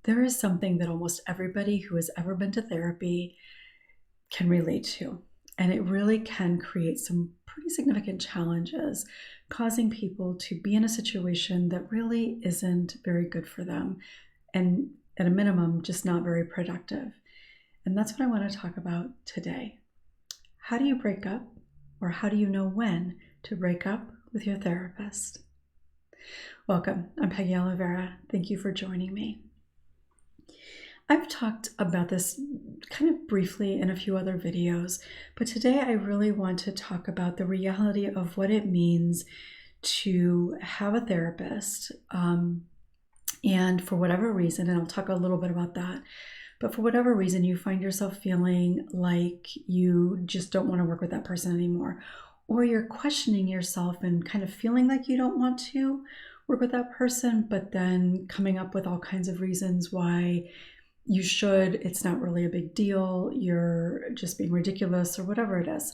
there is something that almost everybody who has ever been to therapy can relate to. And it really can create some pretty significant challenges, causing people to be in a situation that really isn't very good for them. And at a minimum, just not very productive. And that's what I want to talk about today. How do you break up, or how do you know when to break up with your therapist? Welcome, I'm Peggy Oliveira. Thank you for joining me. I've talked about this kind of briefly in a few other videos, but today I really want to talk about the reality of what it means to have a therapist. And for whatever reason, and I'll talk a little bit about that, but for whatever reason, you find yourself feeling like you just don't want to work with that person anymore, or you're questioning yourself and kind of feeling like you don't want to work with that person, but then coming up with all kinds of reasons why you should. It's not really a big deal. You're just being ridiculous or whatever it is.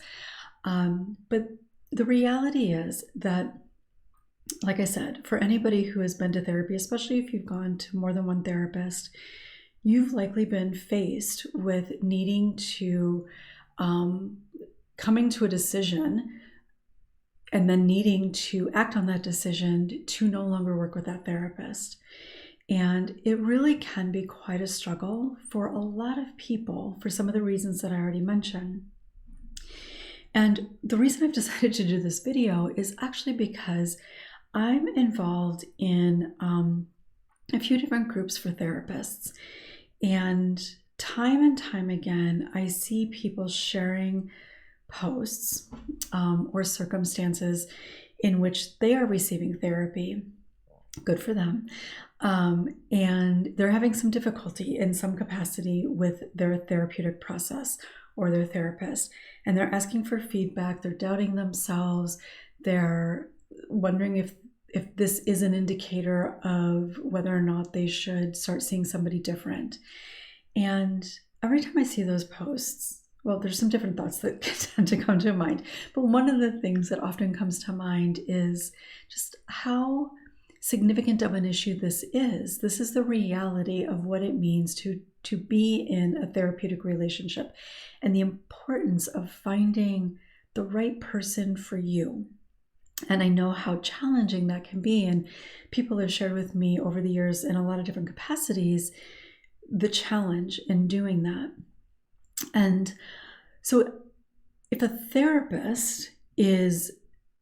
But the reality is that, like I said, for anybody who has been to therapy, especially if you've gone to more than one therapist, you've likely been faced with needing to coming to a decision and then needing to act on that decision to no longer work with that therapist. And it really can be quite a struggle for a lot of people for some of the reasons that I already mentioned. And the reason I've decided to do this video is actually because I'm involved in a few different groups for therapists. And time again, I see people sharing posts or circumstances in which they are receiving therapy. Good for them. And they're having some difficulty in some capacity with their therapeutic process or their therapist. And they're asking for feedback. They're doubting themselves. They're wondering if this is an indicator of whether or not they should start seeing somebody different. And every time I see those posts, well, there's some different thoughts that tend to come to mind. But one of the things that often comes to mind is just how significant of an issue this is. This is the reality of what it means to be in a therapeutic relationship and the importance of finding the right person for you. And I know how challenging that can be. And people have shared with me over the years in a lot of different capacities the challenge in doing that. And so if a therapist is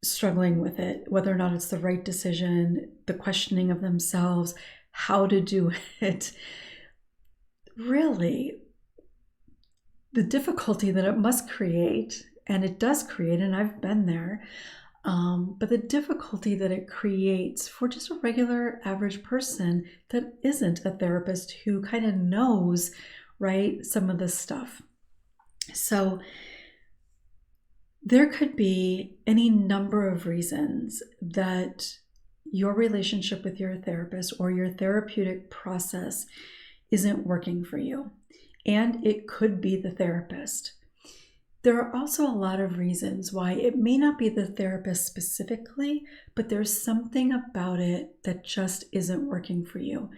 struggling with it, whether or not it's the right decision, the questioning of themselves, how to do it, really, the difficulty that it must create, and it does create, and I've been there, but the difficulty that it creates for just a regular average person that isn't a therapist who kind of knows, right, some of this stuff. So there could be any number of reasons that your relationship with your therapist or your therapeutic process isn't working for you. And it could be the therapist. There are also a lot of reasons why it may not be the therapist specifically, but there's something about it that just isn't working for you.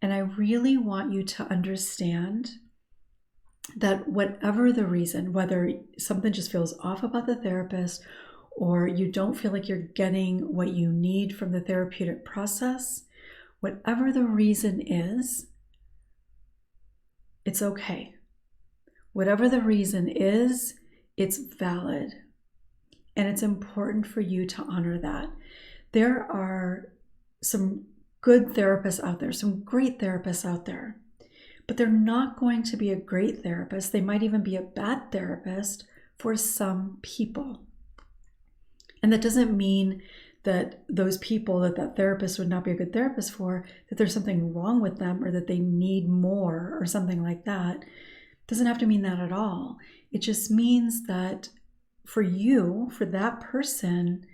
And I really want you to understand that whatever the reason, whether something just feels off about the therapist or you don't feel like you're getting what you need from the therapeutic process, whatever the reason is, it's okay. Whatever the reason is, it's valid. And it's important for you to honor that. There are some good therapists out there, some great therapists out there, but they're not going to be a great therapist. They might even be a bad therapist for some people. And that doesn't mean that those people that therapist would not be a good therapist for, that there's something wrong with them or that they need more or something like that. It doesn't have to mean that at all. It just means that for you, for that person,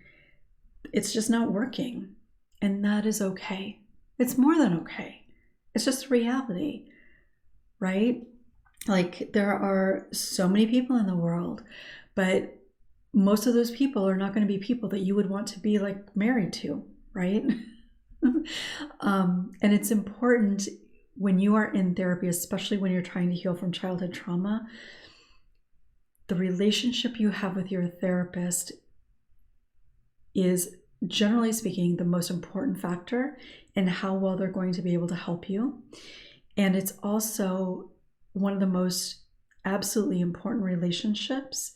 it's just not working. And that is okay. It's more than okay. It's just reality, right? Like, there are so many people in the world, but most of those people are not going to be people that you would want to be like married to, right? And it's important when you are in therapy, especially when you're trying to heal from childhood trauma, the relationship you have with your therapist is, generally speaking, the most important factor in how well they're going to be able to help you. And it's also one of the most absolutely important relationships,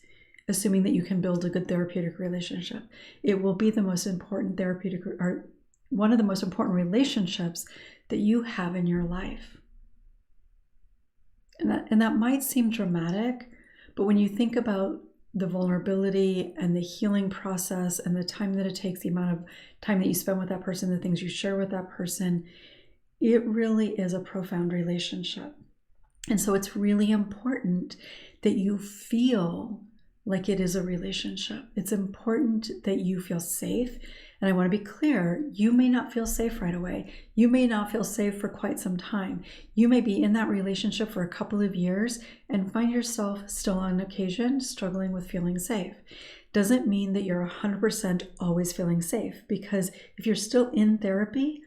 assuming that you can build a good therapeutic relationship. It will be the most important therapeutic, or one of the most important relationships that you have in your life. And that might seem dramatic, but when you think about the vulnerability and the healing process and the time that it takes, the amount of time that you spend with that person, the things you share with that person, it really is a profound relationship. And so it's really important that you feel like it is a relationship. It's important that you feel safe. And I want to be clear, you may not feel safe right away. You may not feel safe for quite some time. You may be in that relationship for a couple of years and find yourself still on occasion struggling with feeling safe. Doesn't mean that you're 100% always feeling safe, because if you're still in therapy,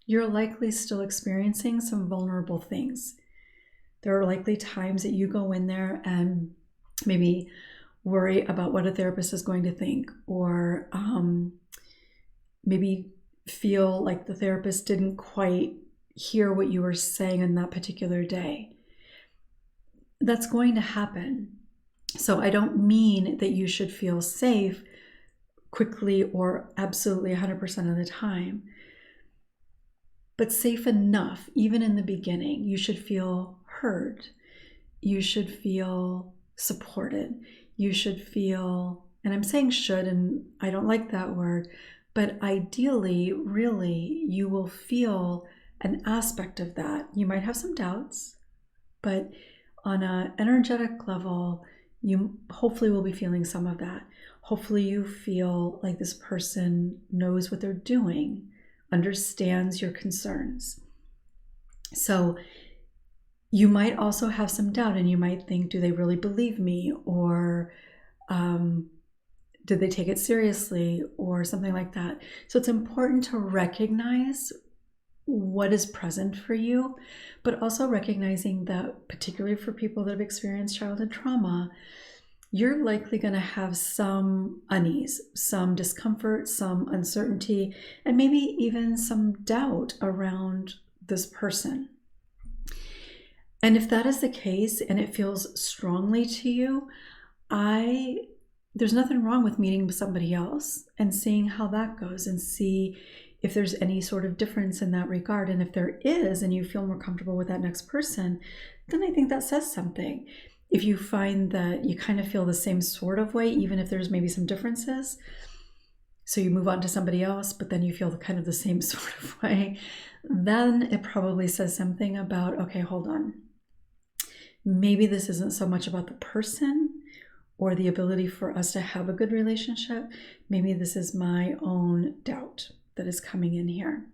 you're likely still experiencing some vulnerable things. There are likely times that you go in there and maybe worry about what a therapist is going to think, or maybe feel like the therapist didn't quite hear what you were saying on that particular day. That's going to happen. So I don't mean that you should feel safe quickly or absolutely 100% of the time, but safe enough, even in the beginning. You should feel heard. You should feel supported. You should feel, and I'm saying should, and I don't like that word, but ideally, really, you will feel an aspect of that. You might have some doubts, but on an energetic level, you hopefully will be feeling some of that. Hopefully you feel like this person knows what they're doing, understands your concerns. So you might also have some doubt, and you might think, do they really believe me? Or did they take it seriously, or something like that? So it's important to recognize what is present for you, but also recognizing that, particularly for people that have experienced childhood trauma, you're likely going to have some unease, some discomfort, some uncertainty, and maybe even some doubt around this person. And if that is the case and it feels strongly to you, there's nothing wrong with meeting with somebody else and seeing how that goes, and see if there's any sort of difference in that regard. And if there is, and you feel more comfortable with that next person, then I think that says something. If you find that you kind of feel the same sort of way, even if there's maybe some differences, so you move on to somebody else, but then you feel kind of the same sort of way, then it probably says something about, okay, hold on. Maybe this isn't so much about the person or the ability for us to have a good relationship. Maybe this is my own doubt that is coming in here.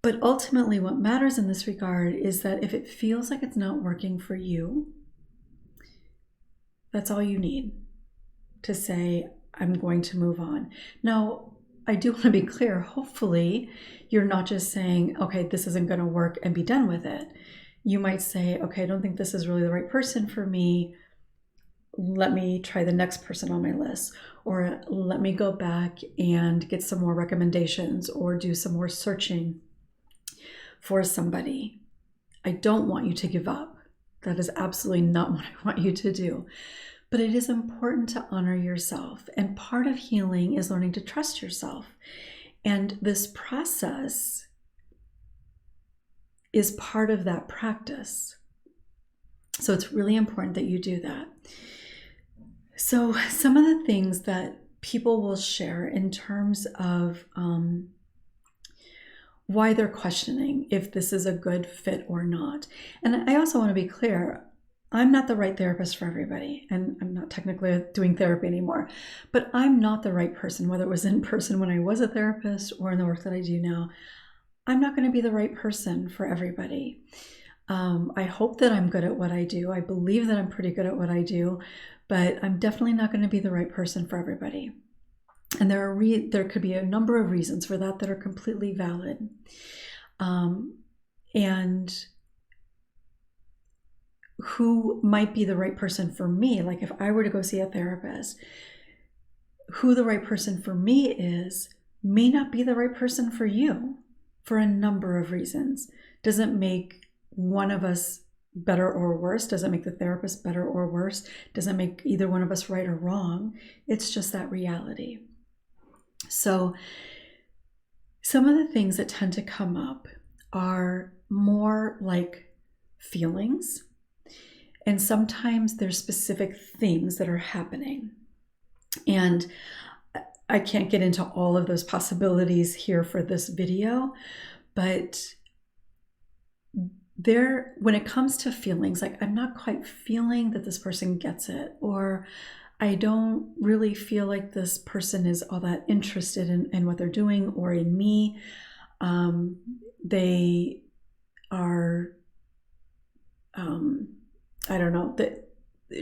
But ultimately, what matters in this regard is that if it feels like it's not working for you, that's all you need to say, I'm going to move on. Now, I do want to be clear. Hopefully, you're not just saying, okay, this isn't going to work, and be done with it. You might say, okay, I don't think this is really the right person for me. Let me try the next person on my list, or let me go back and get some more recommendations, or do some more searching for somebody. I don't want you to give up. That is absolutely not what I want you to do. But it is important to honor yourself. And part of healing is learning to trust yourself. And this process is part of that practice. So it's really important that you do that. So some of the things that people will share in terms of why they're questioning if this is a good fit or not. And I also want to be clear, I'm not the right therapist for everybody, and I'm not technically doing therapy anymore, but I'm not the right person, whether it was in person when I was a therapist or in the work that I do now. I'm not going to be the right person for everybody. I hope that I'm good at what I do. I believe that I'm pretty good at what I do, but I'm definitely not going to be the right person for everybody. And there could be a number of reasons for that that are completely valid. And who might be the right person for me. Like if I were to go see a therapist, who the right person for me is may not be the right person for you for a number of reasons. Doesn't make one of us better or worse. Doesn't make the therapist better or worse. Doesn't make either one of us right or wrong. It's just that reality. So some of the things that tend to come up are more like feelings. And sometimes there's specific things that are happening. And I can't get into all of those possibilities here for this video, but when it comes to feelings, like I'm not quite feeling that this person gets it, or I don't really feel like this person is all that interested in what they're doing or in me. They are, I don't know, that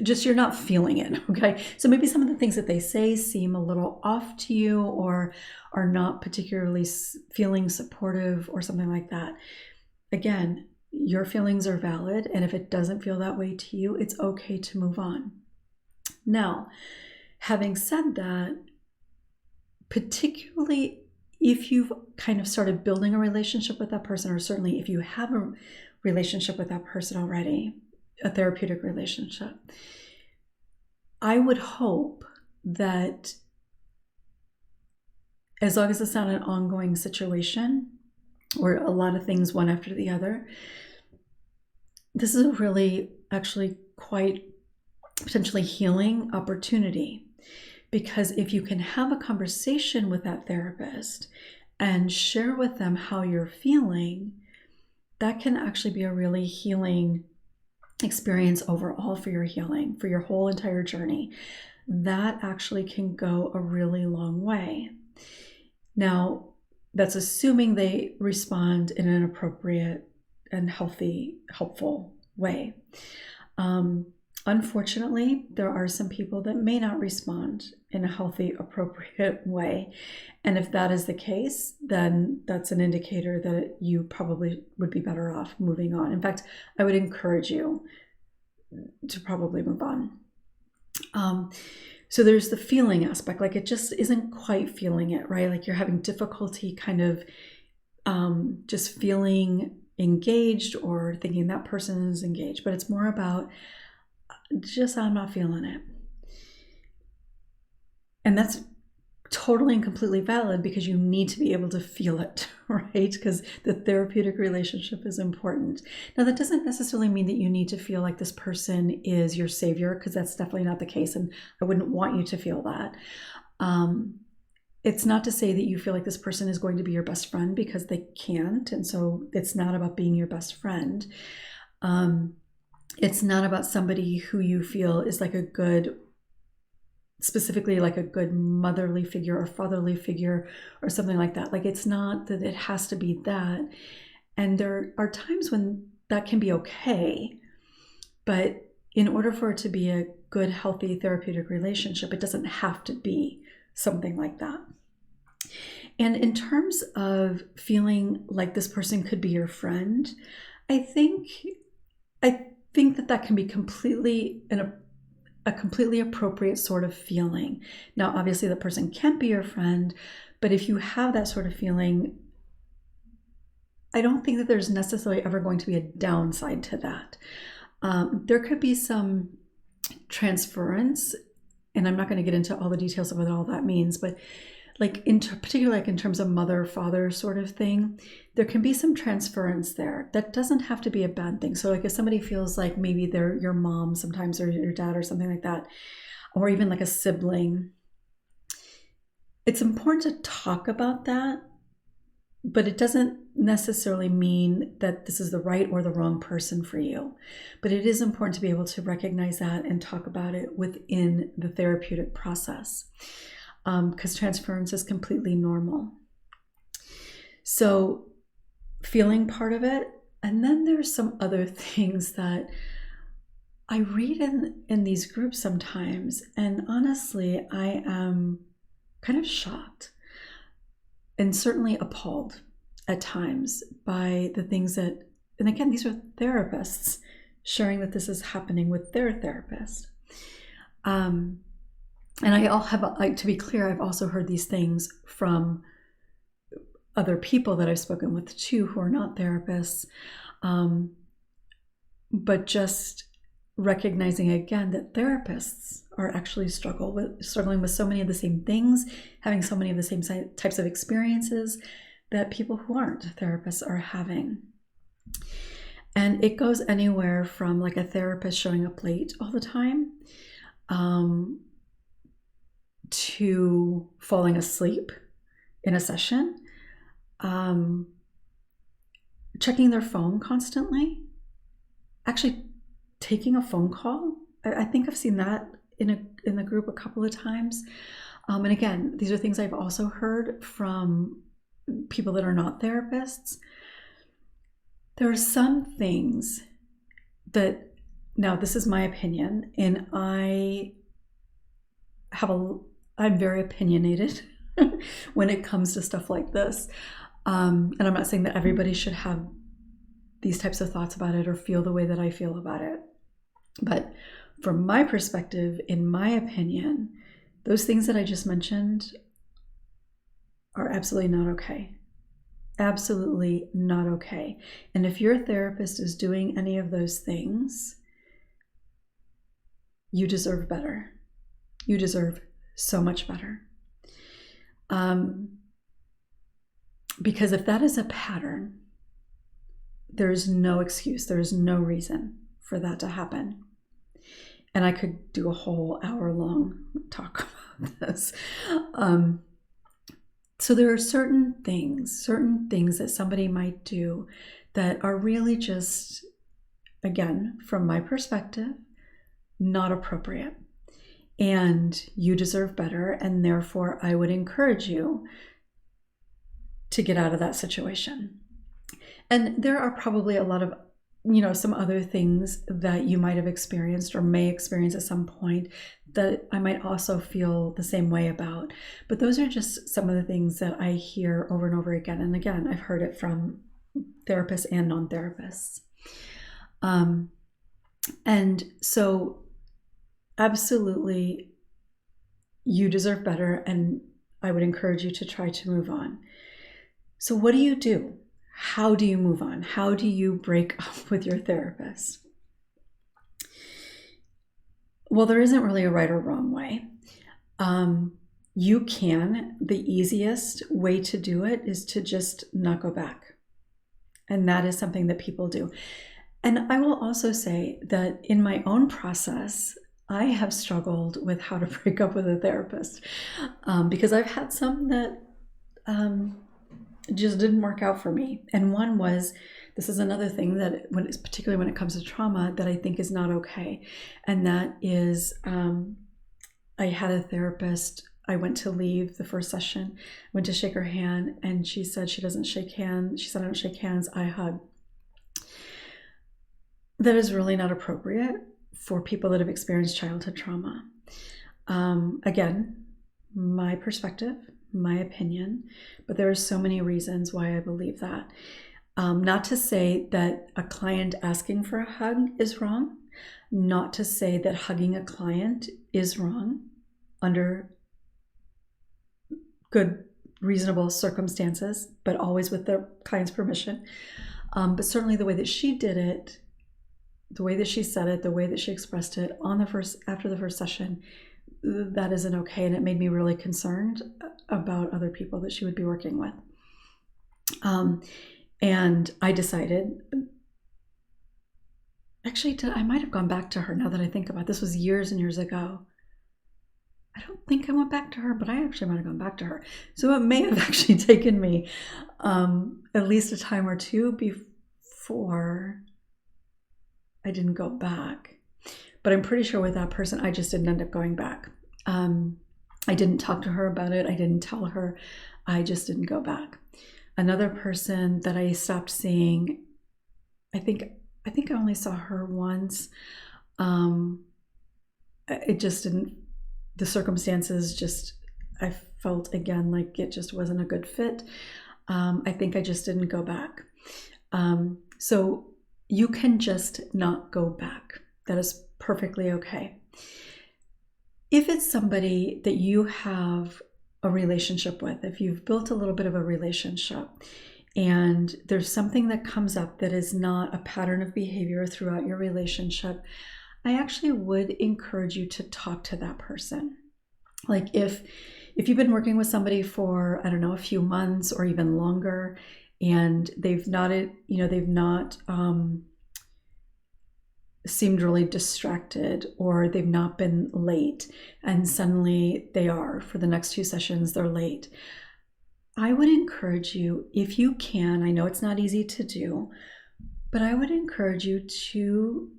just you're not feeling it, okay? So maybe some of the things that they say seem a little off to you or are not particularly feeling supportive or something like that. Again, your feelings are valid, and if it doesn't feel that way to you, it's okay to move on. Now, having said that, particularly if you've kind of started building a relationship with that person, or certainly if you have a relationship with that person already, a therapeutic relationship, I would hope that as long as it's not an ongoing situation or a lot of things one after the other, this is a really actually quite potentially healing opportunity. Because if you can have a conversation with that therapist and share with them how you're feeling, that can actually be a really healing experience overall for your healing, for your whole entire journey. That actually can go a really long way. Now, that's assuming they respond in an appropriate and healthy, helpful way. Unfortunately, there are some people that may not respond in a healthy, appropriate way. And if that is the case, then that's an indicator that you probably would be better off moving on. In fact, I would encourage you to probably move on. So there's the feeling aspect, like it just isn't quite feeling it, right? Like you're having difficulty kind of just feeling engaged or thinking that person is engaged, but it's more about just I'm not feeling it. And that's totally and completely valid because you need to be able to feel it, right? Because the therapeutic relationship is important. Now, that doesn't necessarily mean that you need to feel like this person is your savior, because that's definitely not the case. And I wouldn't want you to feel that. It's not to say that you feel like this person is going to be your best friend, because they can't. And so it's not about being your best friend. It's not about somebody who you feel is like a good, specifically like a good motherly figure or fatherly figure or something like that. Like it's not that it has to be that. And there are times when that can be okay. But in order for it to be a good, healthy, therapeutic relationship, it doesn't have to be something like that. And in terms of feeling like this person could be your friend, I think that can be completely a completely appropriate sort of feeling. Now, obviously, the person can't be your friend, but if you have that sort of feeling, I don't think that there's necessarily ever going to be a downside to that. There could be some transference, and I'm not going to get into all the details of what all that means, but like particularly like in terms of mother-father sort of thing, there can be some transference there. That doesn't have to be a bad thing. So like if somebody feels like maybe they're your mom sometimes, or your dad or something like that, or even like a sibling, it's important to talk about that, but it doesn't necessarily mean that this is the right or the wrong person for you. But it is important to be able to recognize that and talk about it within the therapeutic process. Because transference is completely normal. So feeling part of it. And then there's some other things that I read in these groups sometimes. And honestly, I am kind of shocked and certainly appalled at times by the things that, and again, these are therapists sharing that this is happening with their therapist. And to be clear, I've also heard these things from other people that I've spoken with too, who are not therapists. But just recognizing again that therapists are actually struggling with so many of the same things, having so many of the same types of experiences that people who aren't therapists are having. And it goes anywhere from like a therapist showing up late all the time, to falling asleep in a session, checking their phone constantly, actually taking a phone call. I think I've seen that in the group a couple of times. And again, these are things I've also heard from people that are not therapists. There are some things that, now this is my opinion, and I'm very opinionated when it comes to stuff like this. And I'm not saying that everybody should have these types of thoughts about it or feel the way that I feel about it. But from my perspective, in my opinion, those things that I just mentioned are absolutely not okay. Absolutely not okay. And if your therapist is doing any of those things, you deserve better. You deserve so much better. Because if that is a pattern, there's no excuse, there's no reason for that to happen. And I could do a whole hour-long talk about this. So there are certain things that somebody might do that are really just, again, from my perspective, not appropriate. And you deserve better, and therefore I would encourage you to get out of that situation. And there are probably a lot of, some other things that you might have experienced or may experience at some point that I might also feel the same way about. But those are just some of the things that I hear over and over again. And again, I've heard it from therapists and non-therapists. And so absolutely, you deserve better, and I would encourage you to try to move on. So what do you do? How do you move on? How do you break up with your therapist? Well, there isn't really a right or wrong way. The easiest way to do it is to just not go back. And that is something that people do. And I will also say that in my own process, I have struggled with how to break up with a therapist, because I've had some that just didn't work out for me. And one was, this is another thing that particularly when it comes to trauma, that I think is not okay. And that is, I had a therapist, I went to leave the first session, went to shake her hand, and she said she doesn't shake hands. She said, I don't shake hands, I hug. That is really not appropriate for people that have experienced childhood trauma. Again, my perspective, my opinion, but there are so many reasons why I believe that. Not to say that a client asking for a hug is wrong, not to say that hugging a client is wrong under good, reasonable circumstances, but always with the client's permission. But certainly the way that she did it, the way that she said it, the way that she expressed it after the first session, that isn't okay. And it made me really concerned about other people that she would be working with. And I decided, actually, I might have gone back to her now that I think about it. This was years and years ago. I don't think I went back to her, but I actually might have gone back to her. So it may have actually taken me at least a time or two before I didn't go back. But I'm pretty sure with that person, I just didn't end up going back. I didn't talk to her about it. I didn't tell her. I just didn't go back. Another person that I stopped seeing, I think I only saw her once. It just didn't, the circumstances just, I felt again like it just wasn't a good fit. I think I just didn't go back. So you can just not go back. That is perfectly okay. If it's somebody that you have a relationship with, if you've built a little bit of a relationship and there's something that comes up that is not a pattern of behavior throughout your relationship, I actually would encourage you to talk to that person. Like if you've been working with somebody for, I don't know, a few months or even longer, and they've not seemed really distracted, or they've not been late, and suddenly they are, for the next 2 sessions, they're late. I would encourage you, if you can, I know it's not easy to do, but I would encourage you to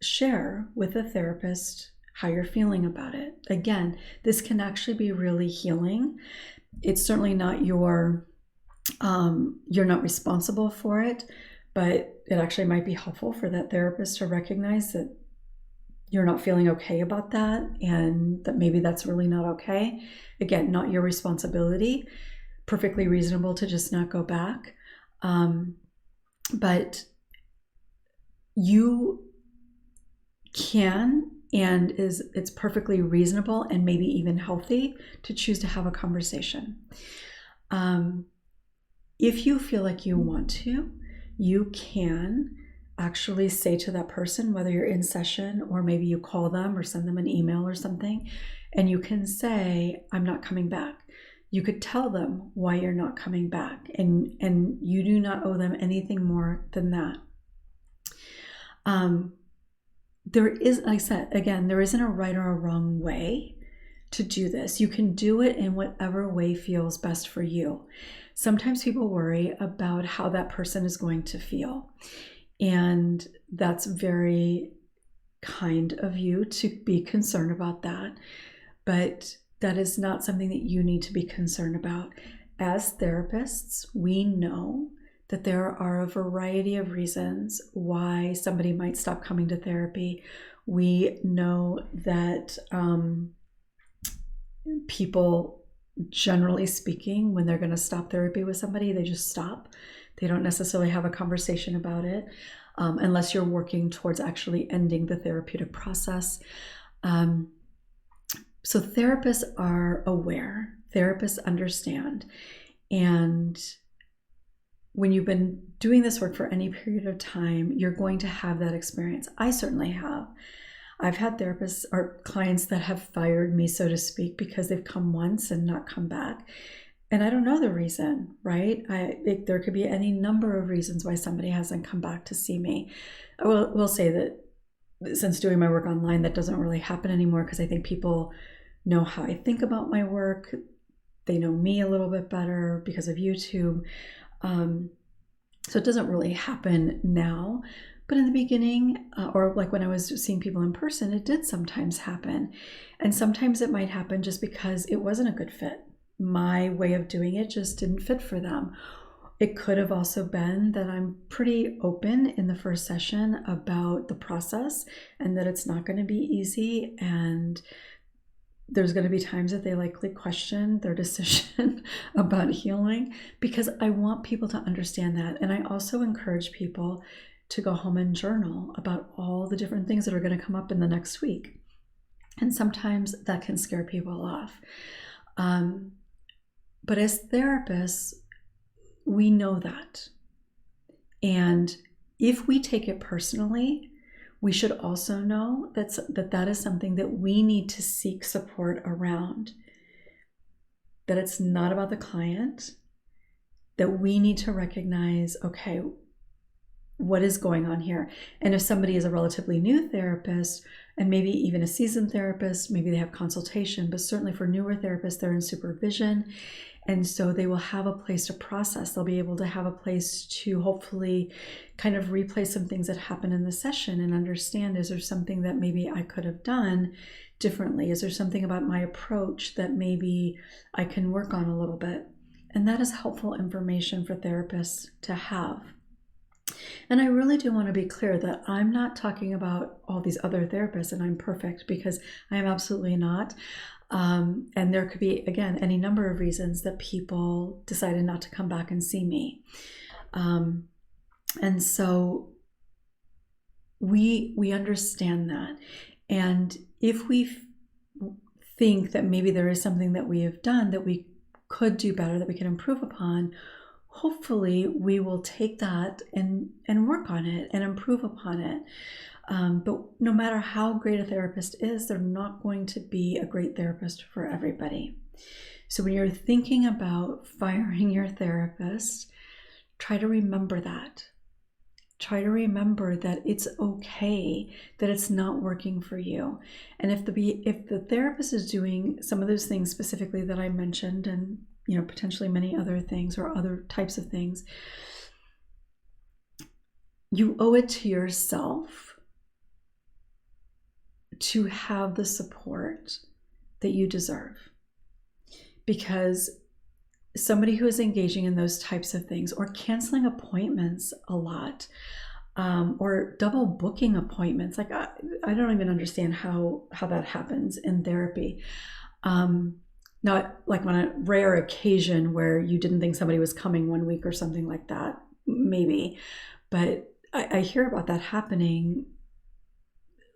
share with a therapist how you're feeling about it. Again, this can actually be really healing. It's certainly not you're not responsible for it, but it actually might be helpful for that therapist to recognize that you're not feeling okay about that, and that maybe that's really not okay. Again, not your responsibility. Perfectly reasonable to just not go back. But you can, and it's perfectly reasonable and maybe even healthy to choose to have a conversation. If you feel like you want to, you can actually say to that person, whether you're in session or maybe you call them or send them an email or something, and you can say, I'm not coming back. You could tell them why you're not coming back, and you do not owe them anything more than that. There is, like I said, again, there isn't a right or a wrong way to do this. You can do it in whatever way feels best for you. Sometimes people worry about how that person is going to feel, and that's very kind of you to be concerned about that, but that is not something that you need to be concerned about. As therapists, we know that there are a variety of reasons why somebody might stop coming to therapy. We know that people, generally speaking, when they're going to stop therapy with somebody, they just stop. They don't necessarily have a conversation about it, unless you're working towards actually ending the therapeutic process. So therapists are aware, therapists understand. And when you've been doing this work for any period of time, you're going to have that experience. I certainly have. I've had therapists or clients that have fired me, so to speak, because they've come once and not come back. And I don't know the reason, right? There could be any number of reasons why somebody hasn't come back to see me. I will say that since doing my work online, that doesn't really happen anymore, because I think people know how I think about my work. They know me a little bit better because of YouTube. So it doesn't really happen now. But in the beginning, or like when I was seeing people in person, it did sometimes happen. And sometimes it might happen just because it wasn't a good fit. My way of doing it just didn't fit for them. It could have also been that I'm pretty open in the first session about the process, and that it's not going to be easy, and there's going to be times that they likely question their decision about healing, because I want people to understand that. And I also encourage people to go home and journal about all the different things that are going to come up in the next week. And sometimes that can scare people off. But as therapists, we know that. And if we take it personally, we should also know that is something that we need to seek support around. That it's not about the client, that we need to recognize, okay, what is going on here? And if somebody is a relatively new therapist, and maybe even a seasoned therapist, maybe they have consultation, but certainly for newer therapists, they're in supervision. And so they will have a place to process. They'll be able to have a place to hopefully kind of replay some things that happen in the session and understand, is there something that maybe I could have done differently? Is there something about my approach that maybe I can work on a little bit? And that is helpful information for therapists to have. And I really do want to be clear that I'm not talking about all these other therapists and I'm perfect, because I am absolutely not. And there could be, again, any number of reasons that people decided not to come back and see me. And so we understand that. And if we think that maybe there is something that we have done that we could do better, that we can improve upon, hopefully we will take that and work on it and improve upon it. But no matter how great a therapist is, they're not going to be a great therapist for everybody. So when you're thinking about firing your therapist, try to remember that. Try to remember that it's okay that it's not working for you. And if the therapist is doing some of those things specifically that I mentioned, and potentially many other things or other types of things, you owe it to yourself to have the support that you deserve. Because somebody who is engaging in those types of things, or canceling appointments a lot, or double booking appointments, like I don't even understand how that happens in therapy. Not like on a rare occasion where you didn't think somebody was coming one week or something like that, maybe. But I hear about that happening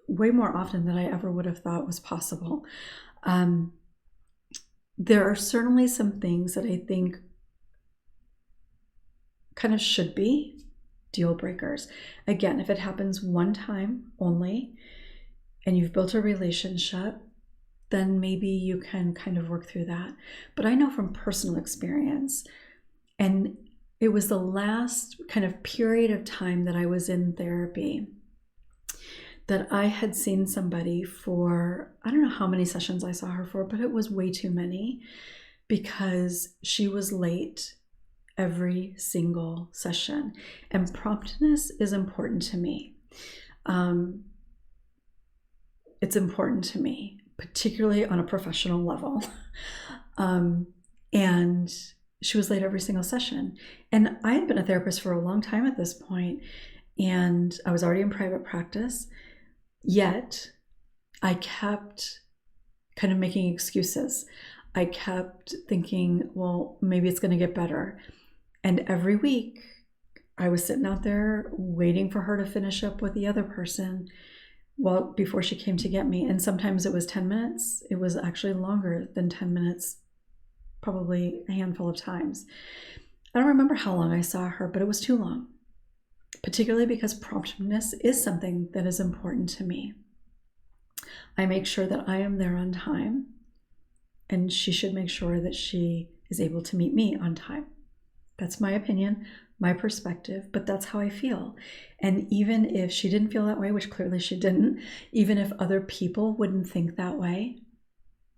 way more often than I ever would have thought was possible. There are certainly some things that I think kind of should be deal breakers. Again, if it happens one time only and you've built a relationship, then maybe you can kind of work through that. But I know from personal experience, and it was the last kind of period of time that I was in therapy, that I had seen somebody for, I don't know how many sessions I saw her for, but it was way too many, because she was late every single session. And promptness is important to me. It's important to me, particularly on a professional level. And she was late every single session. And I had been a therapist for a long time at this point, and I was already in private practice. Yet I kept kind of making excuses. I kept thinking, well, maybe it's going to get better. And every week I was sitting out there waiting for her to finish up with the other person before she came to get me. And sometimes it was 10 minutes. It was actually longer than 10 minutes, probably a handful of times. I don't remember how long I saw her, but it was too long. Particularly because promptness is something that is important to me. I make sure that I am there on time, and she should make sure that she is able to meet me on time. That's my opinion, my perspective, but that's how I feel. And even if she didn't feel that way, which clearly she didn't, even if other people wouldn't think that way,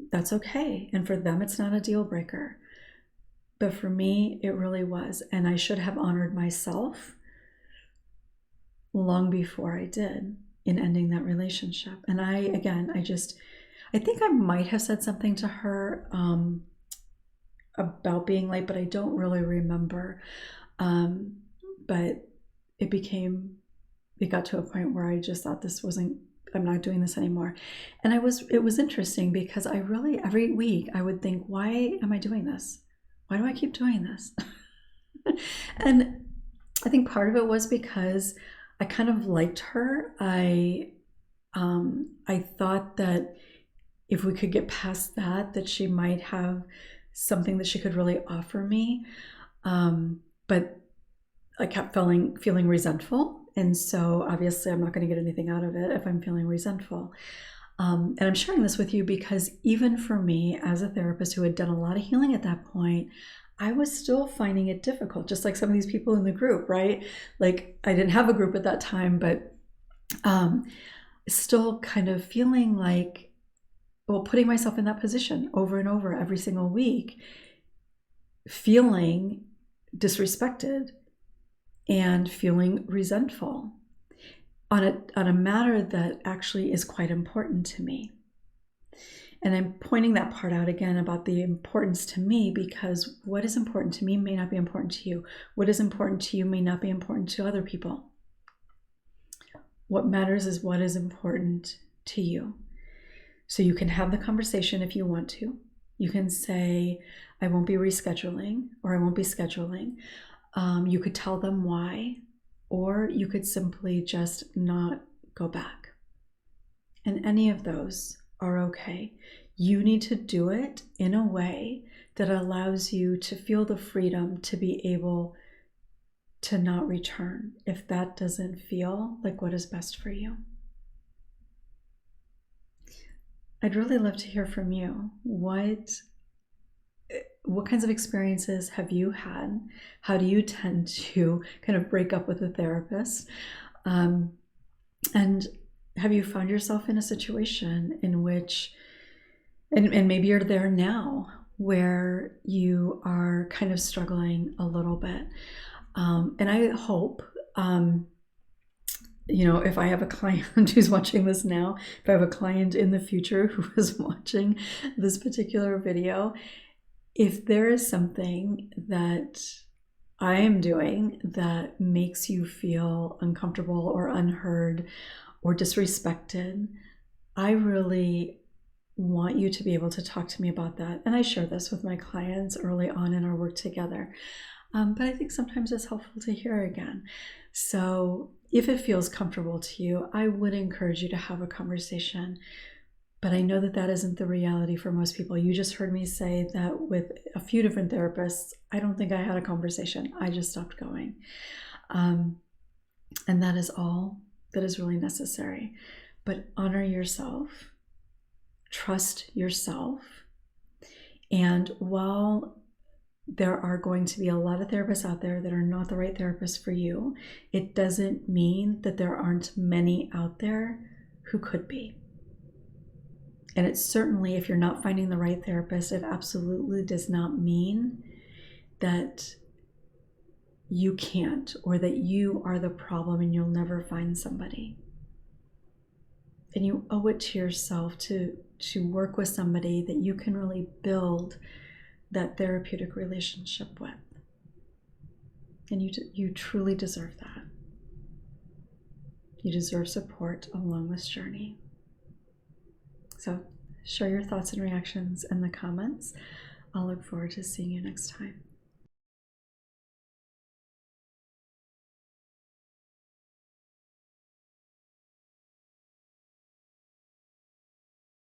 that's okay. And for them, it's not a deal breaker. But for me, it really was. And I should have honored myself long before I did in ending that relationship. And I think I might have said something to her about being late, but I don't really remember. But it got to a point where I just thought I'm not doing this anymore. And it was interesting, because I really, every week I would think, why am I doing this? Why do I keep doing this? And I think part of it was because I kind of liked her. I thought that if we could get past that she might have something that she could really offer me. But I kept feeling resentful. And so obviously I'm not going to get anything out of it if I'm feeling resentful. And I'm sharing this with you because even for me, as a therapist who had done a lot of healing at that point, I was still finding it difficult, just like some of these people in the group, right? Like I didn't have a group at that time, but still kind of feeling like, well, putting myself in that position over and over every single week, feeling disrespected and feeling resentful on a matter that actually is quite important to me. And I'm pointing that part out again about the importance to me, because what is important to me may not be important to you. What is important to you may not be important to other people. What matters is what is important to you. So you can have the conversation if you want to. You can say, I won't be rescheduling, or I won't be scheduling. You could tell them why, or you could simply just not go back. And any of those are okay. You need to do it in a way that allows you to feel the freedom to be able to not return if that doesn't feel like what is best for you. I'd really love to hear from you. What kinds of experiences have you had? How do you tend to kind of break up with a therapist? And have you found yourself in a situation in which, and maybe you're there now, where you are kind of struggling a little bit? And I hope, if I have a client who's watching this now, if I have a client in the future who is watching this particular video, if there is something that I am doing that makes you feel uncomfortable or unheard or disrespected, I really want you to be able to talk to me about that. And I share this with my clients early on in our work together. But I think sometimes it's helpful to hear again. So if it feels comfortable to you, I would encourage you to have a conversation. But I know that that isn't the reality for most people. You just heard me say that with a few different therapists, I don't think I had a conversation. I just stopped going. And that is all that is really necessary. But honor yourself, trust yourself. And while there are going to be a lot of therapists out there that are not the right therapist for you, it doesn't mean that there aren't many out there who could be. And it's certainly, if you're not finding the right therapist, it absolutely does not mean that you can't, or that you are the problem and you'll never find somebody. And you owe it to yourself to work with somebody that you can really build that therapeutic relationship with. And you truly deserve that. You deserve support along this journey. So share your thoughts and reactions in the comments. I'll look forward to seeing you next time.